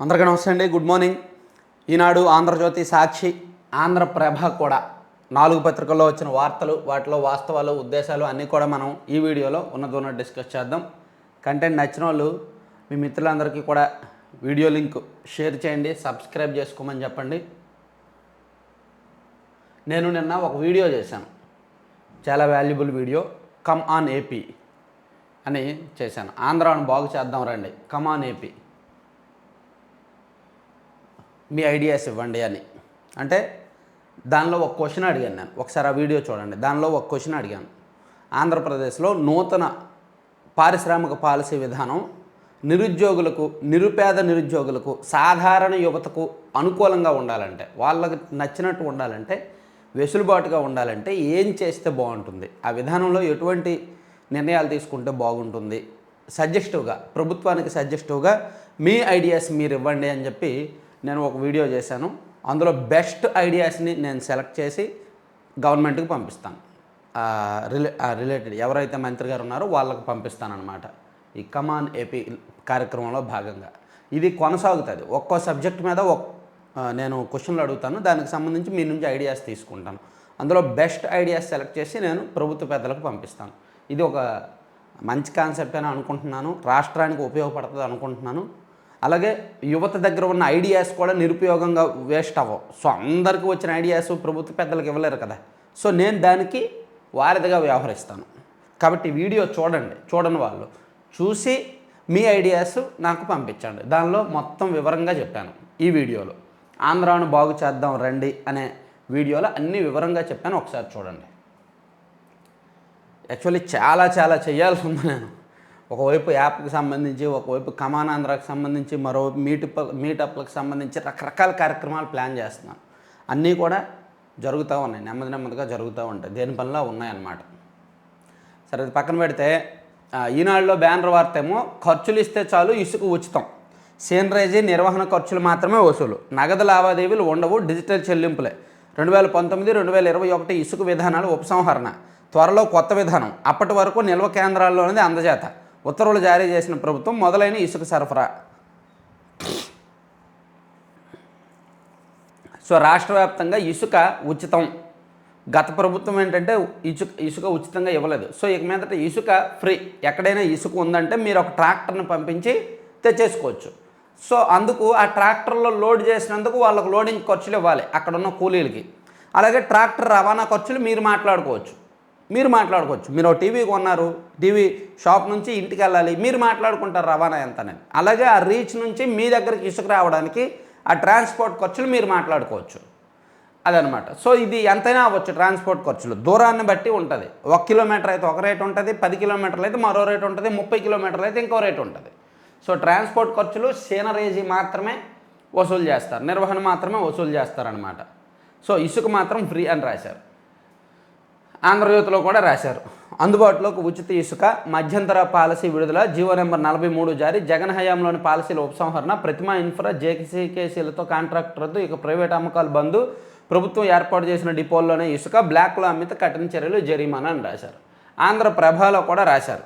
అందరికీ నమస్తే అండి. Good morning. ఈనాడు, ఆంధ్రజ్యోతి, సాక్షి, ఆంధ్రప్రభ కూడా 4 పత్రికల్లో వచ్చిన వార్తలు, వాటిలో వాస్తవాలు, ఉద్దేశాలు అన్నీ కూడా మనం ఈ వీడియోలో ఉన్నదోన డిస్కస్ చేద్దాం. కంటెంట్ నచ్చిన వాళ్ళు మీ మిత్రులందరికీ కూడా వీడియో లింక్ షేర్ చేయండి, సబ్స్క్రైబ్ చేసుకోమని చెప్పండి. నేను నిన్న ఒక వీడియో చేశాను, చాలా valuable video. Come on AP అని చేశాను. ఆంధ్రాను బాగు చేద్దాం రండి, come on AP, me ideas ఇవ్వండి అని. అంటే దానిలో ఒక క్వశ్చన్ అడిగాను నేను. ఒకసారి ఆ వీడియో చూడండి. దానిలో ఒక క్వశ్చన్ అడిగాను. ఆంధ్రప్రదేశ్లో నూతన పారిశ్రామిక పాలసీ విధానం నిరుద్యోగులకు, నిరుపేద నిరుద్యోగులకు, సాధారణ యువతకు అనుకూలంగా ఉండాలంటే, వాళ్ళకి నచ్చినట్టు ఉండాలంటే, వెసులుబాటుగా ఉండాలంటే ఏం చేస్తే బాగుంటుంది, ఆ విధానంలో ఎటువంటి నిర్ణయాలు తీసుకుంటే బాగుంటుంది, సజెస్టివ్గా, ప్రభుత్వానికి సజెస్టివ్గా మీ ఐడియాస్ మీరు ఇవ్వండి అని చెప్పి నేను ఒక వీడియో చేశాను. అందులో బెస్ట్ ఐడియాస్ని నేను సెలెక్ట్ చేసి గవర్నమెంట్కి పంపిస్తాను. రిలేటెడ్ ఎవరైతే మంత్రి గారు ఉన్నారో వాళ్ళకి పంపిస్తానన్నమాట. ఈ కమాన్ ఏపీ కార్యక్రమంలో భాగంగా ఇది కొనసాగుతుంది. ఒక్కో సబ్జెక్ట్ మీద నేను క్వశ్చన్లు అడుగుతాను, దానికి సంబంధించి మీ నుంచి ఐడియాస్ తీసుకుంటాను. అందులో బెస్ట్ ఐడియాస్ సెలెక్ట్ చేసి నేను ప్రభుత్వ పెద్దలకు పంపిస్తాను. ఇది ఒక మంచి కాన్సెప్ట్ అని అనుకుంటున్నాను, రాష్ట్రానికి ఉపయోగపడుతుంది అనుకుంటున్నాను. అలాగే యువత దగ్గర ఉన్న ఐడియాస్ కూడా నిరుపయోగంగా వేస్ట్ అవ్వవు. సో అందరికీ వచ్చిన ఐడియాస్ ప్రభుత్వ పెద్దలకు ఇవ్వలేరు కదా. సో నేను దానికి వారధిగా వ్యవహరిస్తాను. కాబట్టి వీడియో చూడని వాళ్ళు చూసి మీ ఐడియాస్ నాకు పంపించండి. దానిలో మొత్తం వివరంగా చెప్పాను. ఈ వీడియోలో ఆంధ్రాను బాగు చేద్దాం రండి అనే వీడియోలో అన్నీ వివరంగా చెప్పాను. ఒకసారి చూడండి. యాక్చువల్లీ చాలా చేయాల్సి ఉంది. నేను ఒకవైపు యాప్కి సంబంధించి, ఒకవైపు కమాన్ ఆంధ్రాకి సంబంధించి, మరో మీటప్లకు సంబంధించి రకరకాల కార్యక్రమాలు ప్లాన్ చేస్తున్నాను. అన్నీ కూడా జరుగుతూ ఉన్నాయి, నెమ్మదిగా జరుగుతూ ఉంటాయి, దేని పనిలో ఉన్నాయన్నమాట. సరే, అది పక్కన పెడితే ఈనాడులో బ్యానర్ వార్త ఏమో ఖర్చులు ఇస్తే చాలు, ఇసుక ఉచితం, సీనరేజీ నిర్వహణ ఖర్చులు మాత్రమే వసూలు, నగదు లావాదేవీలు ఉండవు, డిజిటల్ చెల్లింపులే, 2019-2021 ఇసుక విధానాలు ఉపసంహరణ, త్వరలో కొత్త విధానం, అప్పటి వరకు నిల్వ కేంద్రాల్లోనిది అందజేత, ఉత్తర్వులు జారీ చేసిన ప్రభుత్వం, మొదలైన ఇసుక సరఫరా. సో రాష్ట్ర వ్యాప్తంగా ఇసుక ఉచితం. గత ప్రభుత్వం ఏంటంటే ఇసుక ఉచితంగా ఇవ్వలేదు. సో ఇక మీదట ఇసుక ఫ్రీ. ఎక్కడైనా ఇసుక ఉందంటే మీరు ఒక ట్రాక్టర్ని పంపించి తెచ్చేసుకోవచ్చు. సో అందుకు ఆ ట్రాక్టర్లో లోడ్ చేసినందుకు వాళ్ళకు లోడింగ్ ఖర్చులు ఇవ్వాలి అక్కడున్న కూలీలకి. అలాగే ట్రాక్టర్ రవాణా ఖర్చులు మీరు మాట్లాడుకోవచ్చు. మీరు టీవీ కొన్నారు, టీవీ షాప్ నుంచి ఇంటికి వెళ్ళాలి, మీరు మాట్లాడుకుంటారు రవాణా ఎంత అనేది. అలాగే ఆ రీచ్ నుంచి మీ దగ్గరికి ఇసుక రావడానికి ఆ ట్రాన్స్పోర్ట్ ఖర్చులు మీరు మాట్లాడుకోవచ్చు. అదనమాట. సో ఇది ఎంతైనా అవ్వచ్చు. ట్రాన్స్పోర్ట్ ఖర్చులు దూరాన్ని బట్టి ఉంటుంది. 1 కిలోమీటర్ అయితే ఒక రేటు ఉంటుంది, 10 కిలోమీటర్లు అయితే మరో రేటు ఉంటుంది, 30 కిలోమీటర్లు అయితే ఇంకో రేటు ఉంటుంది. సో ట్రాన్స్పోర్ట్ ఖర్చులు సీనరేజీ మాత్రమే వసూలు చేస్తారు, నిర్వహణ మాత్రమే వసూలు చేస్తారనమాట. సో ఇసుక మాత్రం ఫ్రీ అని రాశారు. ఆంధ్రజ్యోతిలో కూడా రాశారు. అందుబాటులోకి ఉచిత ఇసుక, మధ్యంతర పాలసీ విడుదల, జీవో నెంబర్ 43 జారీ, జగన్ హయాంలోని పాలసీల ఉపసంహరణ, ప్రతిమా ఇన్ఫ్రా, జేసీకేసీలతో కాంట్రాక్ట్ రద్దు, ఇక ప్రైవేట్ అమ్మకాలు బంద్, ప్రభుత్వం ఏర్పాటు చేసిన డిపోల్లోనే ఇసుక, బ్లాక్లో అమ్మితే కఠిన చర్యలు, జరిమానా అని రాశారు. ఆంధ్రప్రభలో కూడా రాశారు.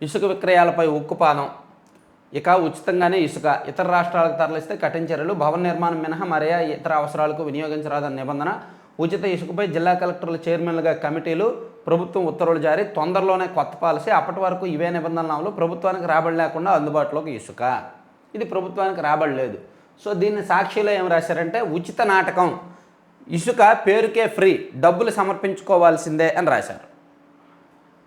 ఇసుక విక్రయాలపై ఉక్కుపాదం, ఇక ఉచితంగానే ఇసుక, ఇతర రాష్ట్రాలకు తరలిస్తే కఠిన చర్యలు, భవన నిర్మాణం మినహా మరే ఇతర అవసరాలకు వినియోగించరాదన్న నిబంధన, ఉచిత ఇసుకపై జిల్లా కలెక్టర్ల చైర్మన్లుగా కమిటీలు, ప్రభుత్వం ఉత్తర్వులు జారీ, తొందరలోనే కొత్త పాలసీ, అప్పటి వరకు ఇవే నిబంధనలు అమలు, ప్రభుత్వానికి రాబడి లేకుండా అందుబాటులోకి ఇసుక. ఇది ప్రభుత్వానికి రాబడి లేదు. సో దీన్ని సాక్షిలో ఏం రాశారంటే ఉచిత నాటకం, ఇసుక పేరుకే ఫ్రీ, డబ్బులు సమర్పించుకోవాల్సిందే అని రాశారు.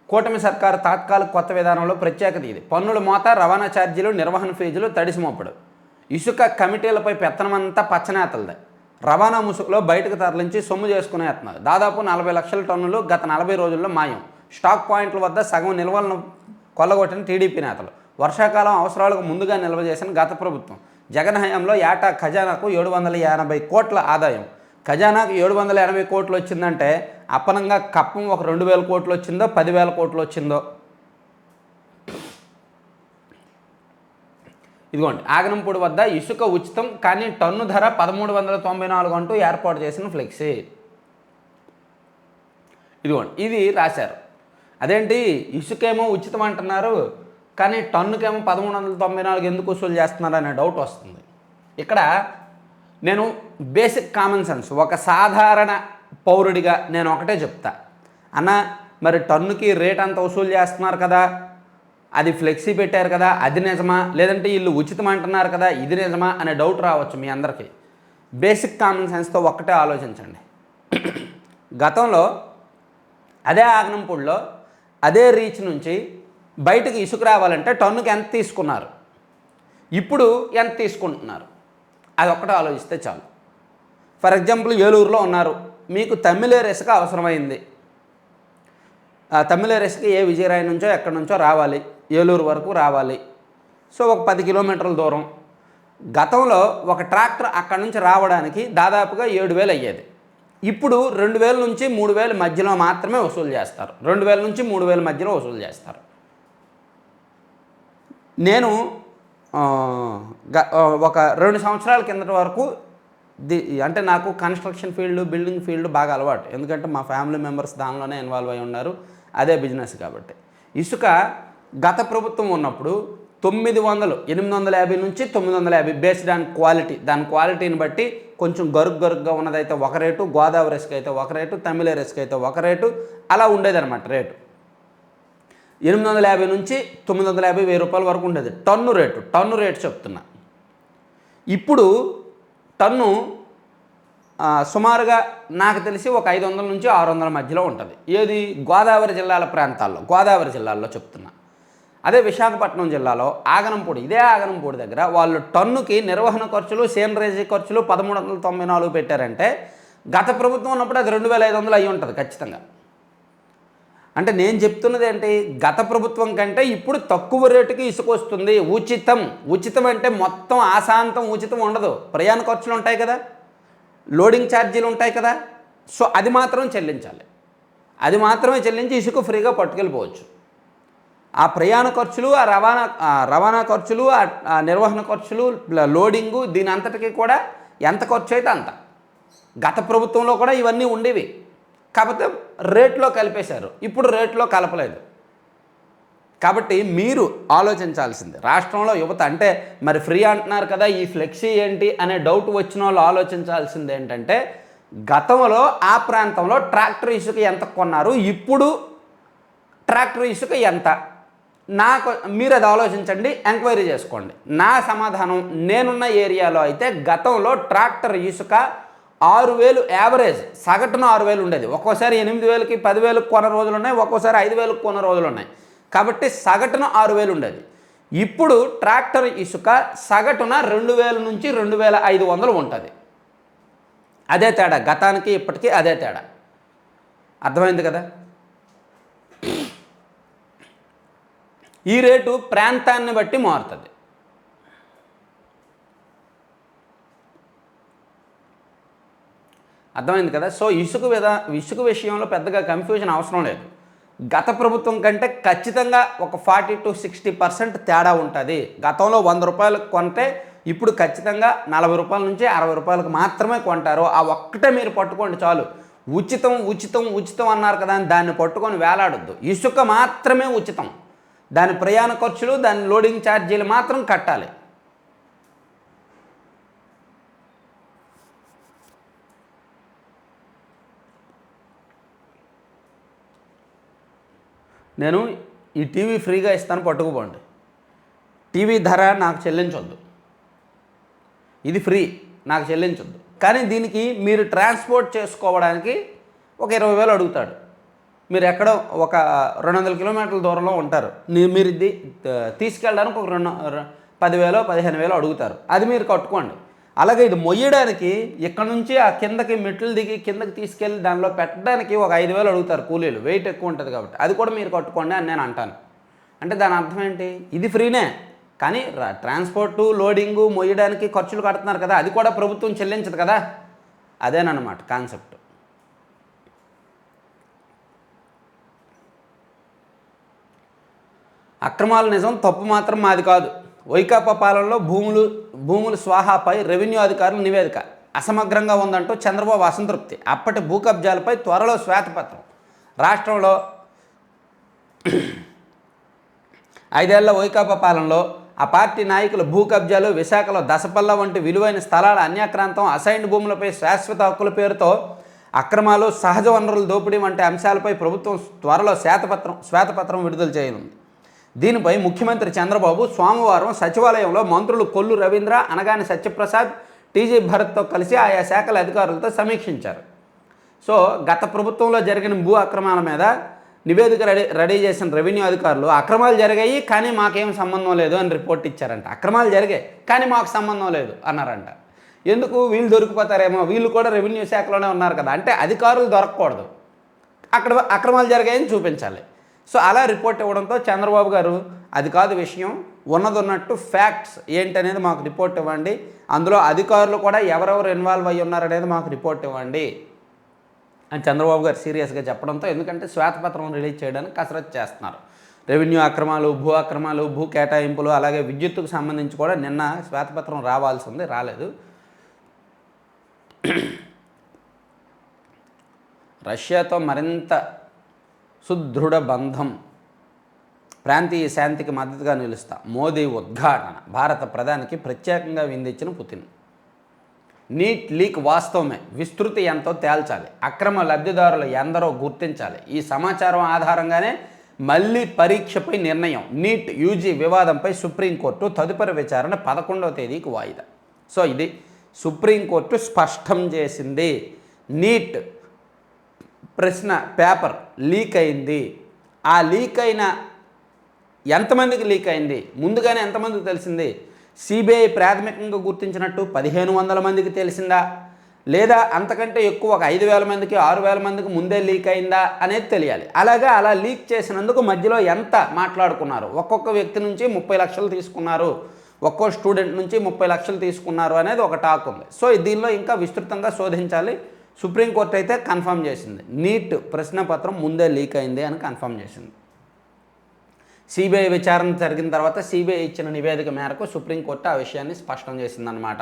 కూటమి సర్కారు తాత్కాలిక కొత్త విధానంలో ప్రత్యేకత ఇది. పన్నుల మోత, రవాణా ఛార్జీలు, నిర్వహణ ఫీజులు తడిసిమోపడు. ఇసుక కమిటీలపై పెత్తనమంతా పచ్చనేతలదే. రవాణా ముసుగులో బయటకు తరలించి సొమ్ము చేసుకునేస్తున్నారు. దాదాపు 40 లక్షల టన్నులు గత 40 రోజుల్లో మాయం. స్టాక్ పాయింట్ల వద్ద సగం నిల్వలను కొల్లగొట్టిన టీడీపీ నేతలు. వర్షాకాలం అవసరాలకు ముందుగా నిల్వ చేసిన గత ప్రభుత్వం. జగన్ హయాంలో ఏటా ఖజానాకు 780 కోట్ల ఆదాయం. ఖజానాకు 780 కోట్లు వచ్చిందంటే అప్పనంగా కప్పం ఒక 2000 కోట్లు వచ్చిందో, 10,000 కోట్లు వచ్చిందో. ఇదిగోండి, ఆగనంపూడి వద్ద ఇసుక ఉచితం కానీ టన్ను ధర 1394 అంటూ ఏర్పాటు చేసిన ఫ్లెక్సీ. ఇదిగోండి, ఇది రాశారు. అదేంటి ఇసుకేమో ఉచితం అంటున్నారు, కానీ టన్నుకేమో 1394 ఎందుకు వసూలు చేస్తున్నారు అనే డౌట్ వస్తుంది. ఇక్కడ నేను బేసిక్ కామన్ సెన్స్ ఒక సాధారణ పౌరుడిగా నేను ఒకటే చెప్తా, అన్న మరి టన్నుకి రేట్ అంత వసూలు చేస్తున్నారు కదా, అది ఫ్లెక్సీ పెట్టారు కదా, అది నిజమా, లేదంటే వీళ్ళు ఉచితం అంటున్నారు కదా, ఇది నిజమా అనే డౌట్ రావచ్చు మీ అందరికీ. బేసిక్ కామన్ సెన్స్తో ఒక్కటే ఆలోచించండి. గతంలో అదే ఆగనంపూడిలో అదే రీచ్ నుంచి బయటకు ఇసుక రావాలంటే టన్నుకి ఎంత తీసుకున్నారు, ఇప్పుడు ఎంత తీసుకుంటున్నారు, అది ఒక్కటే ఆలోచిస్తే చాలు. ఫర్ ఎగ్జాంపుల్ ఏలూరులో ఉన్నారు, మీకు తమిళేరు ఇసుక అవసరమైంది. తమిళేరు ఇసుక ఏ విజయరాయి నుంచో ఎక్కడి నుంచో రావాలి, ఏలూరు వరకు రావాలి. సో ఒక 10 కిలోమీటర్ల దూరం. గతంలో ఒక ట్రాక్టర్ అక్కడి నుంచి రావడానికి దాదాపుగా 7,000 అయ్యేది. ఇప్పుడు 2,000 నుంచి 3,000 మధ్యలో మాత్రమే వసూలు చేస్తారు. 2,000 నుంచి 3,000 మధ్యలో వసూలు చేస్తారు. నేను ఒక 2 సంవత్సరాల కిందటి వరకు అంటే నాకు కన్స్ట్రక్షన్ ఫీల్డ్, బిల్డింగ్ ఫీల్డ్ బాగా అలవాటు. ఎందుకంటే మా ఫ్యామిలీ మెంబర్స్ దానిలోనే ఇన్వాల్వ్ అయి ఉన్నారు, అదే బిజినెస్ కాబట్టి. ఇసుక గత ప్రభుత్వం ఉన్నప్పుడు 900, 850 నుంచి 950 బేస్డ్ ఆన్ క్వాలిటీ. దాని క్వాలిటీని బట్టి కొంచెం గరుగ్గా ఉన్నదైతే ఒక రేటు, గోదావరి ఇసుక అయితే ఒక రేటు, తమిళేరు ఇసుక అయితే ఒక రేటు, అలా ఉండేదన్నమాట రేటు. 850 నుంచి 950, 1000 రూపాయల వరకు ఉండేది టన్ను రేటు చెప్తున్నా. ఇప్పుడు టన్ను సుమారుగా నాకు తెలిసి ఒక 500 నుంచి 600 మధ్యలో ఉంటుంది. ఏది గోదావరి జిల్లాల్లో చెప్తున్నా. అదే విశాఖపట్నం జిల్లాలో ఇదే ఆగనంపూడి దగ్గర వాళ్ళు టన్నుకి నిర్వహణ ఖర్చులు, సేనరేజీ ఖర్చులు 1394 పెట్టారంటే గత ప్రభుత్వం ఉన్నప్పుడు అది 2,500 అయ్యి ఉంటుంది ఖచ్చితంగా. అంటే నేను చెప్తున్నది ఏంటి, గత ప్రభుత్వం కంటే ఇప్పుడు తక్కువ రేటుకి ఇసుక వస్తుంది. ఉచితం అంటే మొత్తం ఆశాంతం ఉచితం ఉండదు. ప్రయాణ ఖర్చులు ఉంటాయి కదా, లోడింగ్ ఛార్జీలు ఉంటాయి కదా, సో అది మాత్రం చెల్లించాలి. అది మాత్రమే చెల్లించి ఇసుక ఫ్రీగా పట్టుకెళ్ళిపోవచ్చు. ఆ ప్రయాణ ఖర్చులు, ఆ రవాణా ఖర్చులు, ఆ నిర్వహణ ఖర్చులు, లోడింగు, దీని అంతటికీ కూడా ఎంత ఖర్చు అయితే అంత. గత ప్రభుత్వంలో కూడా ఇవన్నీ ఉండేవి, కాకపోతే రేట్లో కలిపేశారు. ఇప్పుడు రేట్లో కలపలేదు. కాబట్టి మీరు ఆలోచించాల్సింది, రాష్ట్రంలో యువత అంటే మరి ఫ్రీ అంటున్నారు కదా, ఈ ఫ్లెక్సీ ఏంటి అనే డౌట్ వచ్చిన వాళ్ళు ఆలోచించాల్సింది ఏంటంటే, గతంలో ఆ ప్రాంతంలో ట్రాక్టర్ ఇసుక ఎంత కొన్నారు, ఇప్పుడు ట్రాక్టర్ ఇసుక ఎంత, మీరు అది ఆలోచించండి, ఎంక్వైరీ చేసుకోండి. నా సమాధానం, నేనున్న ఏరియాలో అయితే గతంలో ట్రాక్టర్ ఇసుక 6,000 యావరేజ్, సగటున 6,000 ఉండేది. ఒక్కోసారి 8,000కి 10,000కి కొన్న రోజులు ఉన్నాయి, ఒక్కోసారి 5,000కి కొన్న రోజులు ఉన్నాయి. కాబట్టి సగటున 6,000 ఉండేది. ఇప్పుడు ట్రాక్టర్ ఇసుక సగటున 2,000 నుంచి 2,500 ఉంటుంది. అదే తేడా, గతానికి ఇప్పటికీ అదే తేడా. అర్థమైంది కదా. ఈ రేటు ప్రాంతాన్ని బట్టి మారుతుంది. అర్థమైంది కదా. సో ఇసుక విషయంలో పెద్దగా కన్ఫ్యూజన్ అవసరం లేదు. గత ప్రభుత్వం కంటే ఖచ్చితంగా ఒక 40 to 60% తేడా ఉంటుంది. గతంలో 100 రూపాయలకు కొంటే ఇప్పుడు ఖచ్చితంగా 40 రూపాయల నుంచి 60 రూపాయలకు మాత్రమే కొంటారు. ఆ ఒక్కటే మీరు పట్టుకోండి చాలు. ఉచితం అన్నారు కదా అని దాన్ని పట్టుకొని వేలాడొద్దు. ఇసుక మాత్రమే ఉచితం, దాని ప్రయాణ ఖర్చులు, దాని లోడింగ్ ఛార్జీలు మాత్రం కట్టాలి. నేను ఈ టీవీ ఫ్రీగా ఇస్తాను, పట్టుకుపోండి. టీవీ ధర నాకు చెల్లించొద్దు, ఇది ఫ్రీ, నాకు చెల్లించొద్దు. కానీ దీనికి మీరు ట్రాన్స్పోర్ట్ చేసుకోవడానికి ఒక 20,000 అడుగుతాడు. మీరు ఎక్కడో ఒక 200 కిలోమీటర్ల దూరంలో ఉంటారు, మీరు ఇది తీసుకెళ్ళడానికి ఒక 10,000, 15,000 అడుగుతారు. అది మీరు కట్టుకోండి. అలాగే ఇది మొయ్యడానికి ఇక్కడ నుంచి ఆ కిందకి మెట్లు దిగి కిందకి తీసుకెళ్ళి దానిలో పెట్టడానికి ఒక 5,000 అడుగుతారు కూలీలు, వెయిట్ ఎక్కువ ఉంటుంది కాబట్టి. అది కూడా మీరు కట్టుకోండి అని నేను అంటాను. అంటే దాని అర్థం ఏంటి, ఇది ఫ్రీనే కానీ ట్రాన్స్పోర్టు, లోడింగు, మొయ్యడానికి ఖర్చులు కడుతున్నారు కదా, అది కూడా ప్రభుత్వం చెల్లించదు కదా. అదేనన్నమాట కాన్సెప్ట్. అక్రమాలు నిజం, తప్పు మాత్రం మాది కాదు. వైకాపా పాలనలో భూములు స్వాహాపై రెవెన్యూ అధికారుల నివేదిక అసమగ్రంగా ఉందంటూ చంద్రబాబు అసంతృప్తి. అప్పటి భూ కబ్జాలపై త్వరలో శ్వేతపత్రం. రాష్ట్రంలో 5 ఏళ్ల వైకాపా పాలనలో ఆ పార్టీ నాయకుల భూ కబ్జాలు, విశాఖలో దశపల్ల వంటి విలువైన స్థలాల అన్యాక్రాంతం, అసైన్డ్ భూములపై శాశ్వత హక్కుల పేరుతో అక్రమాలు, సహజ వనరుల దోపిడీ వంటి అంశాలపై ప్రభుత్వం త్వరలో శ్వేతపత్రం విడుదల చేయనుంది. దీనిపై ముఖ్యమంత్రి చంద్రబాబు సోమవారం సచివాలయంలో మంత్రులు కొల్లు రవీంద్ర, అనగాని సత్యప్రసాద్, టీజీ భరత్తో కలిసి ఆయా శాఖల అధికారులతో సమీక్షించారు. సో గత ప్రభుత్వంలో జరిగిన భూ అక్రమాల మీద నివేదిక రెడీ చేసిన రెవెన్యూ అధికారులు అక్రమాలు జరిగాయి కానీ మాకేం సంబంధం లేదు అని రిపోర్ట్ ఇచ్చారంట. అక్రమాలు జరిగాయి కానీ మాకు సంబంధం లేదు అన్నారంట. ఎందుకు? వీళ్ళు దొరికిపోతారేమో, వీళ్ళు కూడా రెవెన్యూ శాఖలోనే ఉన్నారు కదా, అంటే అధికారులు దొరకకూడదు, అక్కడ అక్రమాలు జరిగాయని చూపించాలి. సో అలా రిపోర్ట్ ఇవ్వడంతో చంద్రబాబు గారు అది కాదు విషయం, ఉన్నదన్నట్టు ఫ్యాక్ట్స్ ఏంటనేది మాకు రిపోర్ట్ ఇవ్వండి, అందులో అధికారులు కూడా ఎవరెవరు ఇన్వాల్వ్ అయ్యి ఉన్నారనేది మాకు రిపోర్ట్ ఇవ్వండి అని చంద్రబాబు గారు సీరియస్గా చెప్పడంతో, ఎందుకంటే శ్వేతపత్రం రిలీజ్ చేయడానికి కసరత్తు చేస్తున్నారు. రెవెన్యూ అక్రమాలు, భూ కేటాయింపులు, అలాగే విద్యుత్తుకు సంబంధించి కూడా నిన్న శ్వేతపత్రం రావాల్సి ఉంది, రాలేదు. రష్యాతో మరింత సుదృఢ బంధం, ప్రాంతీయ శాంతికి మద్దతుగా నిలుస్తా, మోదీ ఉద్ఘాటన, భారత ప్రధానికి ప్రత్యేకంగా విందించిన పుతిన్. నీట్ లీక్ వాస్తవమే, విస్తృతి ఎంతో తేల్చాలి, అక్రమ లబ్ధిదారులు ఎందరో గుర్తించాలి, ఈ సమాచారం ఆధారంగానే మళ్ళీ పరీక్షపై నిర్ణయం. నీట్ యూజీ వివాదంపై సుప్రీంకోర్టు తదుపరి విచారణ 11వ తేదీకి వాయిదా. సో ఇది సుప్రీంకోర్టు స్పష్టం చేసింది. నీట్ ప్రశ్న పేపర్ లీక్ అయింది. ఆ లీక్ అయిన ఎంతమందికి లీక్ అయింది, ముందుగానే ఎంతమందికి తెలిసింది? సిబిఐ ప్రాథమికంగా గుర్తించినట్టు 1500 మందికి తెలిసిందా, లేదా అంతకంటే ఎక్కువ ఒక 5000 మందికి 6000 మందికి ముందే లీక్ అయిందా అనేది తెలియాలి. అలాగా అలా లీక్ చేసినందుకు మధ్యలో ఎంత మాట్లాడుకున్నారు, ఒక్కొక్క వ్యక్తి నుంచి 30 లక్షలు తీసుకున్నారు, ఒక్కో స్టూడెంట్ నుంచి 30 లక్షలు తీసుకున్నారు అనేది ఒక టాక్ ఉంది. సో దీనిలో ఇంకా విస్తృతంగా శోధించాలి. సుప్రీంకోర్టు అయితే కన్ఫర్మ్ చేసింది, నీట్ ప్రశ్నపత్రం ముందే లీక్ అయింది అని కన్ఫర్మ్ చేసింది. సిబిఐ విచారణ జరిగిన తర్వాత సిబిఐ ఇచ్చిన నివేదిక మేరకు సుప్రీంకోర్టు ఆ విషయాన్ని స్పష్టం చేసిందన్నమాట.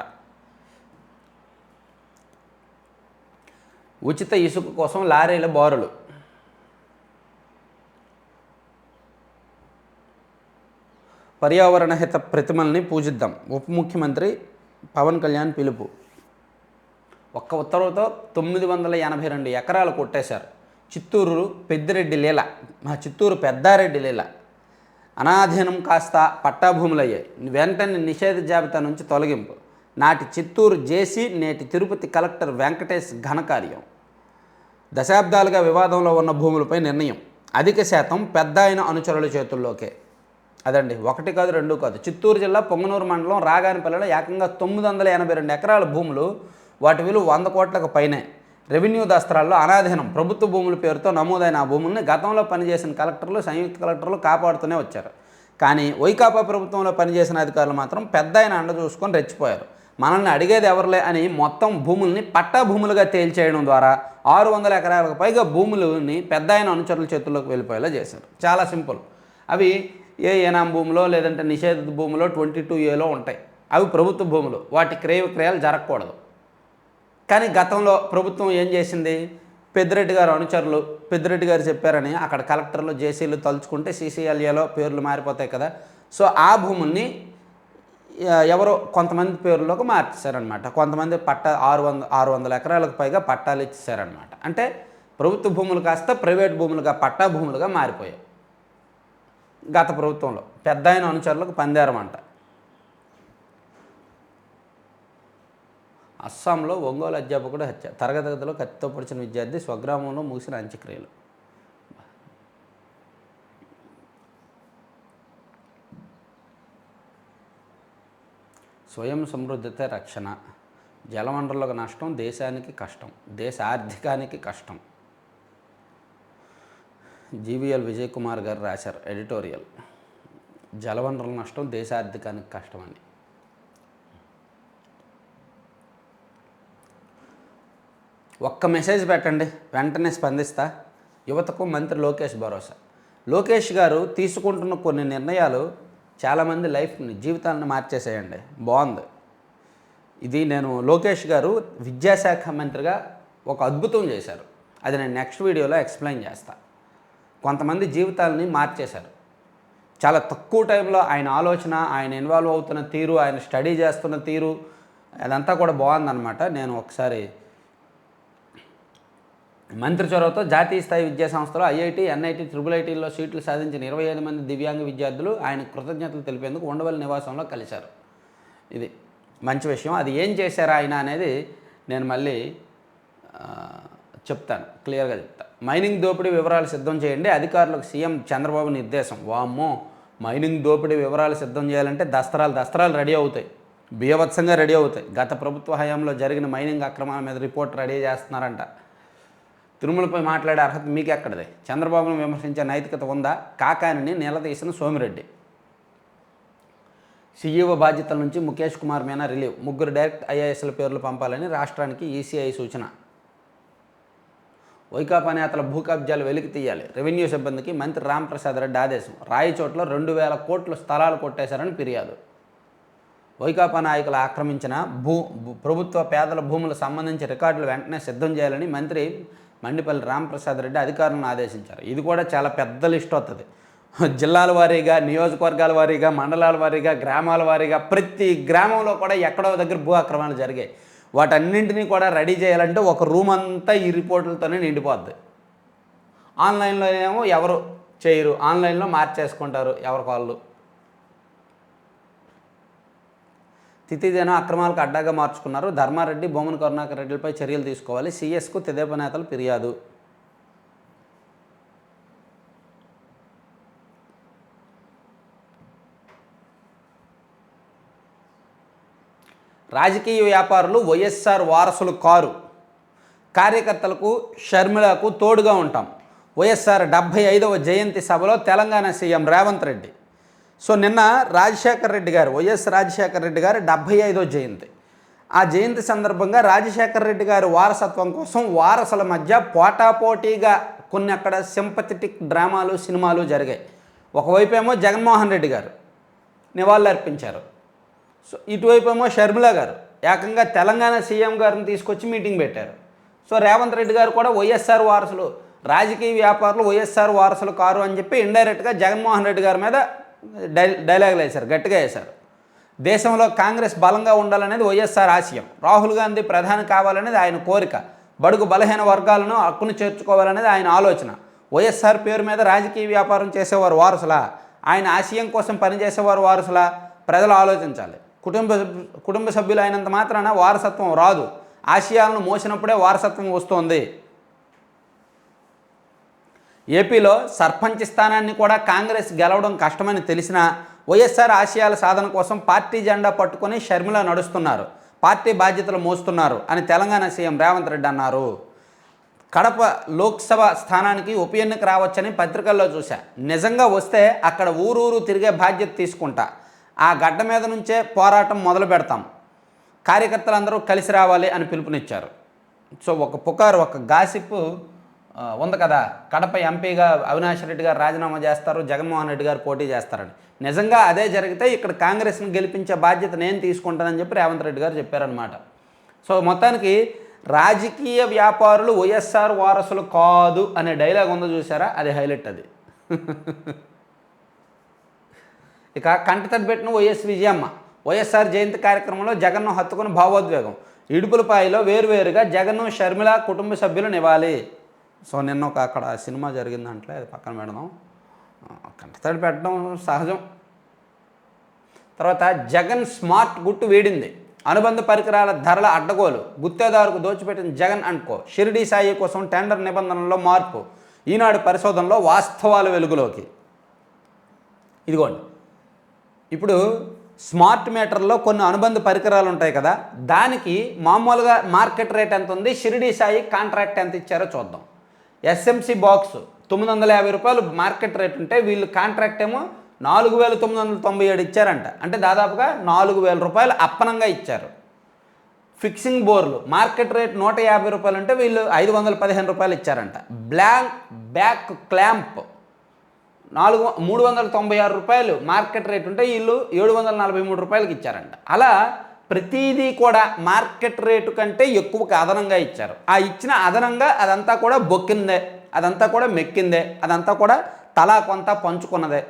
ఉచిత ఇసుక కోసం లారీల బారులు. పర్యావరణ హిత ప్రతిమల్ని పూజిద్దాం, ఉప ముఖ్యమంత్రి పవన్ కళ్యాణ్ పిలుపు. ఒక్క ఉత్తర్వుతో 982 ఎకరాలు కొట్టేశారు. చిత్తూరు పెద్దిరెడ్డి లీల, చిత్తూరు పెద్దారెడ్డి లీల అనాధీనం కాస్త పట్టాభూములయ్యాయి, వెంటనే నిషేధ జాబితా నుంచి తొలగింపు. నాటి చిత్తూరు జేసీ, నేటి తిరుపతి కలెక్టర్ వెంకటేష్ ఘనకార్యం. దశాబ్దాలుగా వివాదంలో ఉన్న భూములపై నిర్ణయం, అధిక శాతం పెద్ద ఆయన అనుచరుల చేతుల్లోకే. అదండి, 1 కాదు 2 కాదు. చిత్తూరు జిల్లా పొంగనూరు మండలం రాగానిపల్లిలో ఏకంగా 982 ఎకరాల భూములు, వాటి విలువ 100 కోట్లకు పైనే. రెవెన్యూ దస్త్రాల్లో అనాధీనం, ప్రభుత్వ భూముల పేరుతో నమోదైన ఆ భూముల్ని గతంలో పనిచేసిన కలెక్టర్లు, సంయుక్త కలెక్టర్లు కాపాడుతూనే వచ్చారు. కానీ వైకాపా ప్రభుత్వంలో పనిచేసిన అధికారులు మాత్రం పెద్ద ఆయన అండ చూసుకొని రెచ్చిపోయారు. మనల్ని అడిగేది ఎవరులే అని మొత్తం భూముల్ని పట్టా భూములుగా తేల్చేయడం ద్వారా 600 ఎకరాలకు పైగా భూములని పెద్ద ఆయన అనుచరుల చేతుల్లోకి వెళ్ళిపోయేలా చేశారు. చాలా సింపుల్. అవి ఏనాం భూములో లేదంటే నిషేధిత భూములో 22A ఉంటాయి. అవి ప్రభుత్వ భూములు, వాటి క్రయ విక్రయాలు జరగకూడదు. కానీ గతంలో ప్రభుత్వం ఏం చేసింది, పెద్దిరెడ్డి గారు అనుచరులు, పెద్దిరెడ్డి గారు చెప్పారని అక్కడ కలెక్టర్లు, జేసీలు తలుచుకుంటే CCLAలో పేర్లు మారిపోతాయి కదా. సో ఆ భూముల్ని ఎవరో కొంతమంది పేర్లోకి మార్చేశారనమాట. కొంతమంది 600 ఎకరాలకు పైగా పట్టాలు ఇచ్చేసారనమాట. అంటే ప్రభుత్వ భూములు కాస్త ప్రైవేట్ భూములుగా, పట్టా భూములుగా మారిపోయాయి. గత ప్రభుత్వంలో పెద్ద ఆయన అనుచరులకు పందేరమంట. అస్సాంలో ఒంగోలు అధ్యాపకుడు హత్య, తరగతి గదిలో కత్తితో పొడిచిన విద్యార్థి, స్వగ్రామంలో ముగిసిన అంత్యక్రియలు. స్వయం సమృద్ధితే రక్షణ, జలవనరులకు నష్టం దేశానికి కష్టం, దేశ ఆర్థికానికి కష్టం. జీవీఎల్ విజయ్ కుమార్ గారు రాశారు ఎడిటోరియల్. జలవనరుల నష్టం దేశ ఆర్థికానికి కష్టం అని. ఒక్క మెసేజ్ పెట్టండి, వెంటనే స్పందిస్తా. యువతకు మంత్రి లోకేష్ భరోసా. లోకేష్ గారు తీసుకుంటున్న కొన్ని నిర్ణయాలు చాలామంది లైఫ్ని, జీవితాలను మార్చేసేయండి. బాగుంది ఇది. నేను లోకేష్ గారు విద్యాశాఖ మంత్రిగా ఒక అద్భుతం చేశారు. అది నేను నెక్స్ట్ వీడియోలో ఎక్స్ప్లెయిన్ చేస్తాను. కొంతమంది జీవితాలని మార్చేశారు. చాలా తక్కువ టైంలో ఆయన ఆలోచన, ఆయన ఇన్వాల్వ్ అవుతున్న తీరు, ఆయన స్టడీ చేస్తున్న తీరు అదంతా కూడా బాగుందన్నమాట. నేను ఒకసారి మంత్రి చొరవతో జాతీయ స్థాయి విద్యా సంస్థలో ఐఐటి, ఎన్ఐటి, ట్రిపుల్ ఐటీల్లో సీట్లు సాధించిన 25 మంది దివ్యాంగ విద్యార్థులు ఆయన కృతజ్ఞతలు తెలిపేందుకు ఉండవల్లి నివాసంలో కలిశారు. ఇది మంచి విషయం. అది ఏం చేశారా ఆయన అనేది నేను మళ్ళీ చెప్తాను, క్లియర్గా చెప్తాను. మైనింగ్ దోపిడీ వివరాలు సిద్ధం చేయండి, అధికారులకు సీఎం చంద్రబాబు నిర్దేశం. వామ్మో, మైనింగ్ దోపిడీ వివరాలు సిద్ధం చేయాలంటే దస్తరాలు రెడీ అవుతాయి, బీభత్సంగా రెడీ అవుతాయి. గత ప్రభుత్వ హయాంలో జరిగిన మైనింగ్ అక్రమాల మీద రిపోర్ట్ రెడీ చేస్తున్నారంట. తిరుమలపై మాట్లాడే అర్హత మీకు ఎక్కడిది? చంద్రబాబును విమర్శించే నైతికత ఉందా? కాకానిని నిలదీసిన సోమిరెడ్డి. సీఈఓ బాధ్యతల నుంచి ముఖేష్ కుమార్ మీనా రిలీవ్. 3 డైరెక్ట్ ఐఏఎస్ల పేర్లు పంపాలని రాష్ట్రానికి ఈసీఐ సూచన. వైకాపా నేతల భూ కబ్జాలు వెలికి తీయాలి, రెవెన్యూ సిబ్బందికి మంత్రి రాంప్రసాద్ రెడ్డి ఆదేశం. రాయచోట్ల 2000 కోట్ల స్థలాలు కొట్టేశారని ఫిర్యాదు. వైకాపా నాయకులు ఆక్రమించిన ప్రభుత్వ పేదల భూములకు సంబంధించి రికార్డులు వెంటనే సిద్ధం చేయాలని మంత్రి మండిపల్లి రాంప్రసాద్ రెడ్డి అధికారులను ఆదేశించారు. ఇది కూడా చాలా పెద్ద లిస్ట్ వస్తుంది. జిల్లాల వారీగా, నియోజకవర్గాల వారీగా, మండలాల వారీగా, గ్రామాల వారీగా, ప్రతి గ్రామంలో కూడా ఎక్కడో దగ్గర భూ ఆక్రమణలు జరిగాయి. వాటన్నింటినీ కూడా రెడీ చేయాలంటే ఒక రూమ్ అంతా ఈ రిపోర్టులతోనే నిండిపోద్ది. ఆన్లైన్లో ఏమో ఎవరు చేయరు, ఆన్లైన్లో మార్చేసుకుంటారు ఎవరికి వాళ్ళు. తిథిదేన అక్రమాలకు అడ్డాగా మార్చుకున్నారు. ధర్మారెడ్డి, బొమ్మన కరుణాకర్ రెడ్డిలపై చర్యలు తీసుకోవాలి, సీఎస్కు తెదేపా నేతలు ఫిర్యాదు. రాజకీయ వ్యాపారులు వైఎస్ఆర్ వారసులు కారు, కార్యకర్తలకు షర్మిలకు తోడుగా ఉంటాం. వైఎస్ఆర్ 75వ జయంతి సభలో తెలంగాణ సీఎం రేవంత్ రెడ్డి. సో నిన్న రాజశేఖర్ రెడ్డి గారు, వైఎస్ రాజశేఖర్ రెడ్డి గారు 75వ జయంతి. ఆ జయంతి సందర్భంగా రాజశేఖర్ రెడ్డి గారి వారసత్వం కోసం వారసుల మధ్య పోటాపోటీగా కొన్ని అక్కడ సింపథెటిక్ డ్రామాలు, సినిమాలు జరిగాయి. ఒకవైపు ఏమో జగన్మోహన్ రెడ్డి గారు నివాళులు అర్పించారు. సో ఇటువైపు ఏమో షర్మిల గారు ఏకంగా తెలంగాణ సీఎం గారిని తీసుకొచ్చి మీటింగ్ పెట్టారు. సో రేవంత్ రెడ్డి గారు కూడా వైఎస్ఆర్ వారసులు, రాజకీయ వ్యాపారులు వైఎస్ఆర్ వారసులు కారు అని చెప్పి ఇండైరెక్ట్గా జగన్మోహన్ రెడ్డి గారి మీద డైలాగులు వేశారు, గట్టిగా వేశారు. దేశంలో కాంగ్రెస్ బలంగా ఉండాలనేది వైఎస్ఆర్ ఆశయం, రాహుల్ గాంధీ ప్రధాని కావాలనేది ఆయన కోరిక, బడుగు బలహీన వర్గాలను హక్కును చేర్చుకోవాలనేది ఆయన ఆలోచన. వైఎస్ఆర్ పేరు మీద రాజకీయ వ్యాపారం చేసేవారు వారసులా, ఆయన ఆశయం కోసం పనిచేసేవారు వారసులా? ప్రజలు ఆలోచించాలి. కుటుంబ సభ్యులు అయినంత మాత్రాన వారసత్వం రాదు, ఆశయాలను మోసినప్పుడే వారసత్వం వస్తుంది. ఏపీలో సర్పంచ్ స్థానాన్ని కూడా కాంగ్రెస్ గెలవడం కష్టమని తెలిసినా వైఎస్ఆర్ ఆశయాల సాధన కోసం పార్టీ జెండా పట్టుకొని షర్మిల నడుస్తున్నారు, పార్టీ బాధ్యతలు మోస్తున్నారు అని తెలంగాణ సీఎం రేవంత్ రెడ్డి అన్నారు. కడప లోక్సభ స్థానానికి ఉప ఎన్నిక రావచ్చని పత్రికల్లో చూశా. నిజంగా వస్తే అక్కడ ఊరూరు తిరిగే బాధ్యత తీసుకుంటా. ఆ గడ్డ మీద నుంచే పోరాటం మొదలు పెడతాం, కార్యకర్తలందరూ కలిసి రావాలి అని పిలుపునిచ్చారు. సో ఒక గాసిప్ ఉంది కదా, కడప ఎంపీగా అవినాష్ రెడ్డి గారు రాజీనామా చేస్తారు, జగన్మోహన్ రెడ్డి గారు పోటీ చేస్తారని. నిజంగా అదే జరిగితే ఇక్కడ కాంగ్రెస్ని గెలిపించే బాధ్యత నేను తీసుకుంటానని చెప్పి రేవంత్ రెడ్డి గారు చెప్పారనమాట. సో మొత్తానికి రాజకీయ వ్యాపారులు వైఎస్ఆర్ వారసులు కాదు అనే డైలాగ్ ఉందో చూసారా, అది హైలైట్. అది ఇక కంటతడి పెట్టిన వైఎస్ విజయమ్మ వైఎస్ఆర్ జయంతి కార్యక్రమంలో జగన్ను హత్తుకుని భావోద్వేగం. ఇడుపులపాయలో వేరువేరుగా జగన్ను, షర్మిల కుటుంబ సభ్యులు నివాలి. సో నిన్న అక్కడ సినిమా జరిగిందంటే అది పక్కన పెడదాం, కంటతడి పెట్టడం సహజం. తర్వాత జగన్ స్మార్ట్ గుట్టు వీడింది, అనుబంధ పరికరాల ధరల అడ్డగోలు, గుత్తేదారుకు దోచిపెట్టిన జగన్ అనుకో, షిరిడీ సాయి కోసం టెండర్ నిబంధనల్లో మార్పు, ఈనాడు పరిశోధనలో వాస్తవాలు వెలుగులోకి. ఇదిగోండి, ఇప్పుడు స్మార్ట్ మీటర్లో కొన్ని అనుబంధ పరికరాలు ఉంటాయి కదా, దానికి మామూలుగా మార్కెట్ రేట్ ఎంత ఉంది, షిరిడీ సాయి కాంట్రాక్ట్ ఎంత ఇచ్చారో చూద్దాం. ఎస్ఎంసి బాక్స్ 950 రూపాయలు మార్కెట్ రేట్ ఉంటే వీళ్ళు కాంట్రాక్ట్ ఏమో 4997 ఇచ్చారంట. అంటే దాదాపుగా 4000 రూపాయలు అప్పనంగా ఇచ్చారు. ఫిక్సింగ్ బోర్లు మార్కెట్ రేట్ 150 రూపాయలు ఉంటే వీళ్ళు 515 రూపాయలు ఇచ్చారంట. బ్యాక్ క్లాంప్ 396 రూపాయలు మార్కెట్ రేట్ ఉంటే వీళ్ళు 743 రూపాయలకి ఇచ్చారంట. అలా ప్రతిదీ కూడా మార్కెట్ రేటు కంటే ఎక్కువకి అదనంగా ఇచ్చారు. ఆ ఇచ్చిన అదనంగా అదంతా కూడా బొక్కిందే, అదంతా కూడా మెక్కిందే, అదంతా కూడా తలా కొంత పంచుకున్నదే.